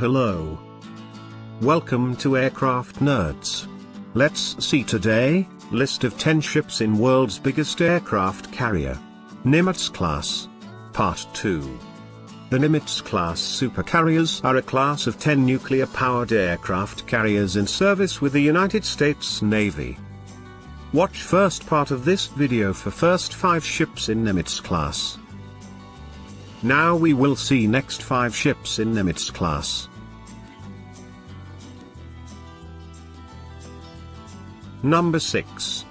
Hello. Welcome to Aircraft Nerds. Let's see today, list of 10 ships in world's biggest aircraft carrier. Nimitz class. Part 2. The Nimitz class supercarriers are a class of 10 nuclear-powered aircraft carriers in service with the United States Navy. Watch first part of this video for first 5 ships in Nimitz class. Now we will see next 5 ships in Nimitz class. Number 6.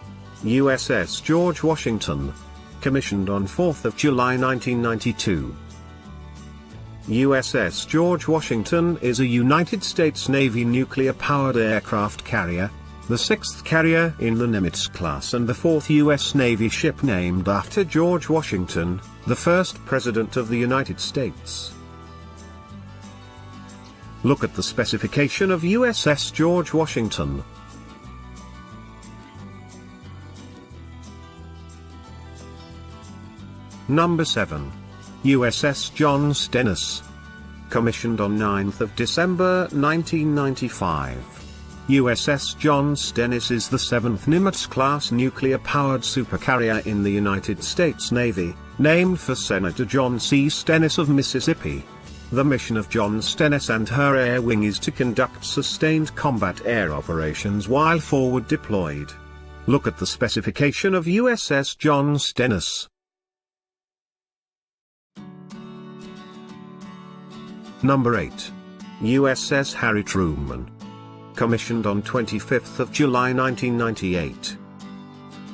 USS George Washington. Commissioned on 4th of July 1992. USS George Washington is a United States Navy nuclear-powered aircraft carrier, the 6th carrier in the Nimitz class and the 4th U.S. Navy ship named after George Washington, the first President of the United States. Look at the specification of USS George Washington. Number 7. USS John Stennis. Commissioned on 9th of December 1995. USS John Stennis is the 7th Nimitz-class nuclear-powered supercarrier in the United States Navy, named for Senator John C. Stennis of Mississippi. The mission of John Stennis and her air wing is to conduct sustained combat air operations while forward deployed. Look at the specification of USS John Stennis. Number 8. USS Harry Truman. Commissioned on 25th of July 1998.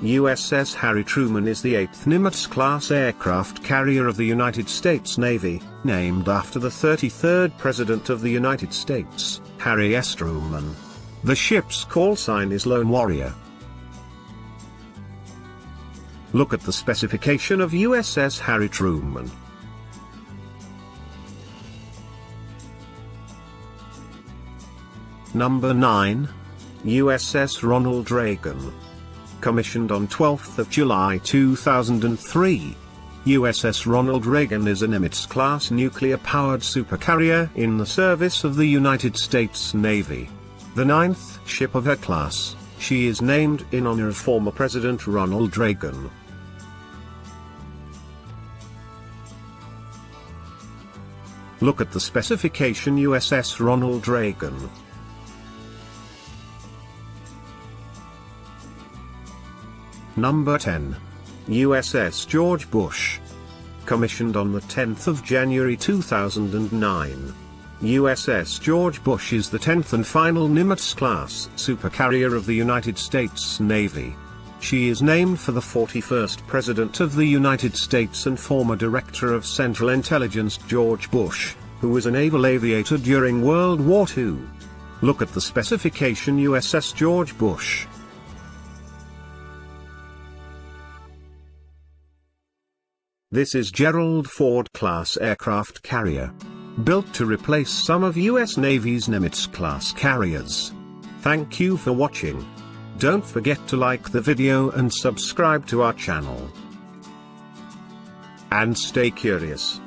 USS Harry Truman is the 8th Nimitz-class aircraft carrier of the United States Navy, named after the 33rd President of the United States, Harry S. Truman. The ship's call sign is Lone Warrior. Look at the specification of USS Harry Truman. Number 9. USS Ronald Reagan. Commissioned on 12th of July 2003. USS Ronald Reagan is a Nimitz-class nuclear-powered supercarrier in the service of the United States Navy. The 9th ship of her class, she is named in honor of former President Ronald Reagan. Look at the specification USS Ronald Reagan. Number 10. USS George Bush. Commissioned on the 10th of January 2009. USS George Bush is the 10th and final Nimitz-class supercarrier of the United States Navy. She is named for the 41st President of the United States and former Director of Central Intelligence George Bush, who was a naval aviator during World War II. Look at the specification USS George Bush. This is Gerald Ford-class aircraft carrier, built to replace some of U.S. Navy's Nimitz-class carriers. Thank you for watching. Don't forget to like the video and subscribe to our channel. And stay curious.